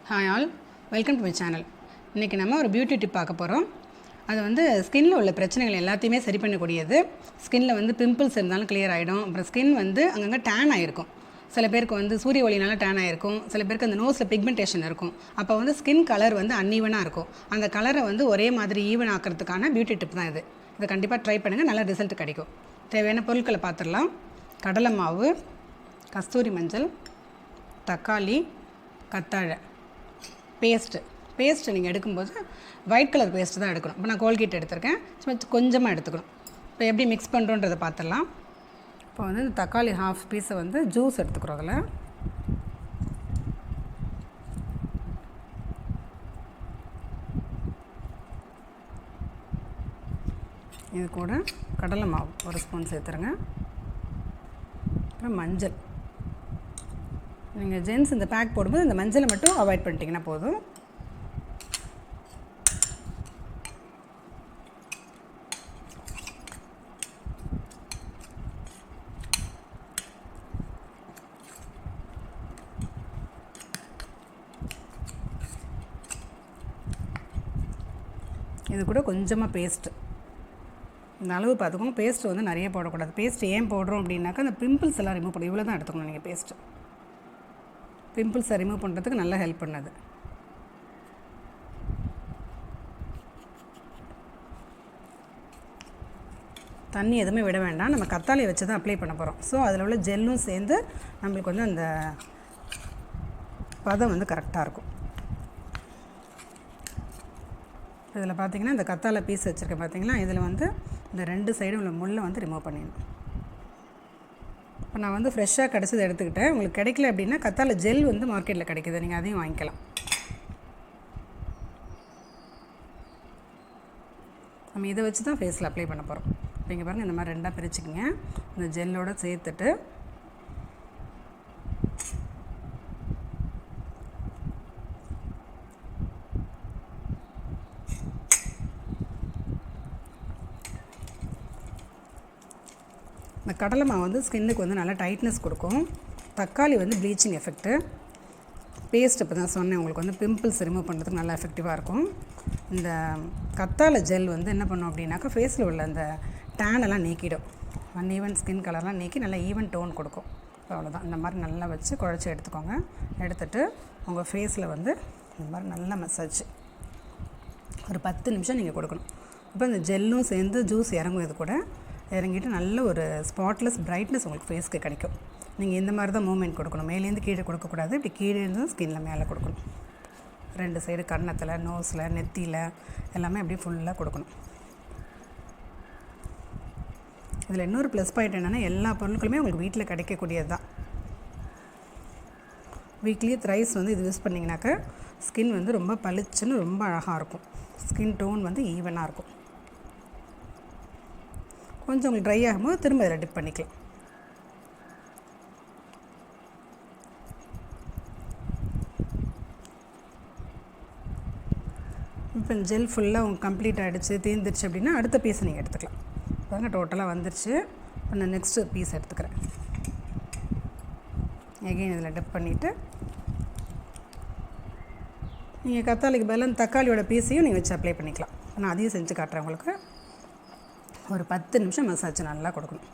Hi all, welcome to my channel. இன்றைக்கி நம்ம ஒரு பியூட்டி டிப் பார்க்க போகிறோம். அது வந்து ஸ்கின்னில் உள்ள பிரச்சனைகள் எல்லாத்தையுமே சரி பண்ணக்கூடியது. ஸ்கின்னில் வந்து பிம்பிள்ஸ் இருந்தாலும் கிளியர் ஆகிடும். அப்புறம் ஸ்கின் வந்து அங்கங்கே டேன் ஆகிருக்கும். சில பேருக்கு வந்து சூரிய ஒளினால டேன் ஆகிருக்கும். சில பேருக்கு அந்த நோஸில் பிக்மெண்டேஷன் இருக்கும். அப்போ வந்து ஸ்கின் கலர் வந்து அன்ஈவனாக இருக்கும். அந்த கலரை வந்து ஒரே மாதிரி ஈவன் ஆக்கிறதுக்கான பியூட்டி டிப் தான் இது. இதை கண்டிப்பாக ட்ரை பண்ணுங்கள், நல்ல ரிசல்ட் கிடைக்கும். தேவையான பொருட்களை பார்த்துடலாம். கடலை மாவு, கஸ்தூரி மஞ்சள், தக்காளி, கத்தாழை, பேஸ்ட்டு நீங்கள் எடுக்கும்போது ஒயிட் கலர் பேஸ்ட்டு தான் எடுக்கணும். இப்போ நான் கோல்கேட் எடுத்திருக்கேன், சும்மா கொஞ்சமாக எடுத்துக்கணும். இப்போ எப்படி மிக்ஸ் பண்ணுறோன்றதை பார்த்துடலாம். இப்போ வந்து இந்த தக்காளி ஹாஃப் பீஸை வந்து ஜூஸ் எடுத்துக்கிறோம். அதில் இது கூட கடலை மாவு ஒரு ஸ்பூன் சேர்த்துருங்க. அப்புறம் மஞ்சள். நீங்கள் ஜென்ஸ் இந்த பேக் போடும்போது இந்த மஞ்சளை மட்டும் அவாய்ட் பண்ணிட்டீங்கன்னா போதும். இது கூட கொஞ்சமாக பேஸ்ட்டு, இந்த அளவு பார்த்துக்கோங்க. பேஸ்ட்டு வந்து நிறைய போடக்கூடாது. பேஸ்ட்டு ஏன் போடுறோம் அப்படின்னாக்கா அந்த பிம்பிள்ஸ் எல்லாம் ரிமூவ் பண்ணும். இவ்வளோ தான் எடுத்துக்கணும் நீங்கள். பேஸ்ட்டு பிம்பிள்ஸை ரிமூவ் பண்ணுறதுக்கு நல்லா ஹெல்ப் பண்ணுது. தண்ணி எதுவுமே விட வேண்டாம். நம்ம கத்தாழையை வச்சு தான் அப்ளை பண்ண போகிறோம். ஸோ அதில் உள்ள ஜெல்லும் சேர்ந்து நம்மளுக்கு வந்து அந்த பதம் வந்து கரெக்டாக இருக்கும். இதில் பார்த்திங்கன்னா இந்த கத்தாழை பீஸ் வச்சுருக்கேன் பார்த்திங்களா, இதில் வந்து இந்த 2 சைடும் உள்ள முள்ளை வந்து ரிமூவ் பண்ணிடணும். இப்போ நான் வந்து ஃப்ரெஷ்ஷாக கிடச்சது எடுத்துக்கிட்டேன். உங்களுக்கு கிடைக்கல அப்படின்னா கத்தாழை ஜெல் வந்து மார்க்கெட்டில் கிடைக்கிது, நீங்கள் அதையும் வாங்கிக்கலாம். நம்ம இதை வச்சு தான் ஃபேஸில் அப்ளை பண்ண போகிறோம். இப்போ இங்கே பாருங்கள், இந்த மாதிரி 2ஆக பிரிச்சுக்கிங்க. இந்த ஜெல்லோடு சேர்த்துட்டு இந்த கடலை மாவு வந்து ஸ்கின்னுக்கு வந்து நல்லா டைட்னஸ் கொடுக்கும். தக்காளி வந்து ப்ளீச்சிங் எஃபெக்ட்டு. பேஸ்ட் இப்போ தான் சொன்னேன், உங்களுக்கு வந்து பிம்பிள்ஸ் ரிமூவ் பண்ணுறதுக்கு நல்லா எஃபெக்டிவாக இருக்கும். இந்த கத்தாழை ஜெல் வந்து என்ன பண்ணும் அப்படின்னாக்கா ஃபேஸில் உள்ள அந்த டேனெல்லாம் நீக்கிடும். அன்ஈவன் ஸ்கின் கலர்லாம் நீக்கி நல்லா ஈவன் டோன் கொடுக்கும். அவ்வளோதான். இந்த மாதிரி நல்லா வச்சு குழச்சி எடுத்துக்கோங்க. எடுத்துகிட்டு உங்கள் ஃபேஸில் வந்து இந்த மாதிரி நல்லா மசாஜ் ஒரு 10 நிமிஷம் நீங்கள் கொடுக்கணும். இப்போ இந்த ஜெல்லும் சேர்ந்து ஜூஸ் இறங்கும். இது கூட இறங்கிட்டு நல்ல ஒரு ஸ்பாட்லெஸ் பிரைட்னஸ் உங்களுக்கு ஃபேஸ்க்கு கிடைக்கும். நீங்கள் இந்த மாதிரி தான் மூவ்மெண்ட் கொடுக்கணும். மேலேருந்து கீழே கொடுக்கக்கூடாது. இப்படி கீழே இருந்து ஸ்கின்னில் மேலே கொடுக்கணும். 2 சைடு கன்னத்தில், நோஸில், நெத்தியில் எல்லாமே அப்படியே ஃபுல்லாக கொடுக்கணும். இதில் இன்னொரு ப்ளஸ் பாயிண்ட் என்னென்னா, எல்லா பொருட்களுமே உங்களுக்கு வீட்டில் கிடைக்கக்கூடியது தான். வீக்லி த்ரைஸ் வந்து இது யூஸ் பண்ணிங்கனாக்கா ஸ்கின் வந்து ரொம்ப பளிச்சுன்னு ரொம்ப அழகாக இருக்கும். ஸ்கின் டோன் வந்து ஈவனாக இருக்கும். கொஞ்சம் உங்களுக்கு ட்ரை ஆகும்போது திரும்ப இதில் டிப் பண்ணிக்கலாம். இப்போ ஜெல் ஃபுல்லாக உங்களுக்கு கம்ப்ளீட் ஆகிடுச்சு, தீர்ந்துருச்சு அப்படின்னா அடுத்த பீஸை நீங்கள் எடுத்துக்கலாம். பாருங்கள், டோட்டலாக வந்துருச்சு. இப்போ நான் நெக்ஸ்ட்டு பீஸ் எடுத்துக்கிறேன். எகைன் இதில் டிப் பண்ணிவிட்டு நீங்கள் கத்தாழைக்கு பதிலாக தக்காளியோட பீஸையும் நீங்கள் வச்சு அப்ளை பண்ணிக்கலாம். நான் அதையும் செஞ்சு காட்டுறேன் உங்களுக்கு. ஒரு 10 நிமிஷம் மசாஜ் நல்லா கொடுக்கணும்.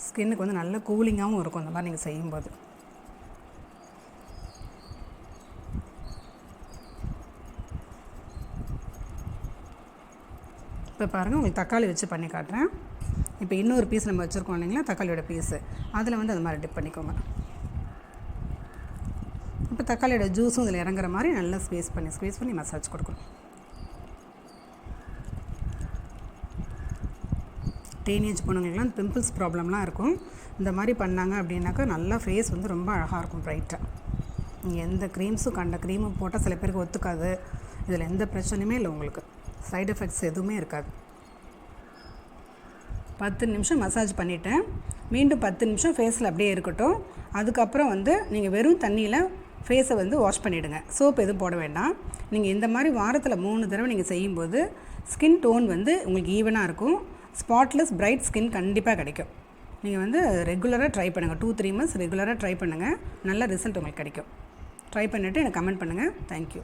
ஸ்கின்னுக்கு வந்து நல்ல கூலிங்காகவும் இருக்கும் இந்த மாதிரி நீங்கள் செய்யும்போது. இப்போ பாருங்கள், உங்களுக்கு தக்காளி வச்சு பண்ணி காட்டுறேன். இப்போ இன்னொரு பீஸ் நம்ம வச்சுருக்கோம் இல்லைங்களா, தக்காளியோட பீஸு, அதில் வந்து அது மாதிரி டிப் பண்ணிக்கோங்க. இப்போ தக்காளியோட ஜூஸும் இதில் இறங்குற மாதிரி நல்லா ஸ்க்வீஸ் பண்ணி மசாஜ் கொடுக்கணும். டீனேஜ் பொண்ணுங்களுக்குலாம் பிம்பிள்ஸ் ப்ராப்ளம்லாம் இருக்கும். இந்த மாதிரி பண்ணாங்க அப்படின்னாக்கா நல்லா ஃபேஸ் வந்து ரொம்ப அழகாக இருக்கும், ப்ரைட்டாக. நீங்கள் எந்த க்ரீம்ஸும் கண்ட க்ரீமும் போட்டால் சில பேருக்கு ஒத்துக்காது. இதில் எந்த பிரச்சனையுமே இல்லை, உங்களுக்கு சைடு எஃபெக்ட்ஸ் எதுவுமே இருக்காது. 10 நிமிஷம் மசாஜ் பண்ணிவிட்டேன். மீண்டும் 10 நிமிஷம் ஃபேஸில் அப்படியே இருக்கட்டும். அதுக்கப்புறம் வந்து நீங்கள் வெறும் தண்ணியில் ஃபேஸை வந்து வாஷ் பண்ணிவிடுங்க. சோப் எதுவும் போட வேண்டாம். நீங்கள் இந்த மாதிரி வாரத்தில் 3 தடவை நீங்கள் செய்யும்போது ஸ்கின் டோன் வந்து உங்களுக்கு ஈவனாக இருக்கும். ஸ்பாட்லெஸ் பிரைட் ஸ்கின் கண்டிப்பாக கிடைக்கும். நீங்கள் வந்து ரெகுலராக ட்ரை பண்ணுங்கள். 2-3 மந்த்ஸ் ரெகுலராக ட்ரை பண்ணுங்கள். நல்ல ரிசல்ட் உங்களுக்கு கிடைக்கும். ட்ரை பண்ணிவிட்டு எனக்கு கமெண்ட் பண்ணுங்கள். தேங்க்யூ.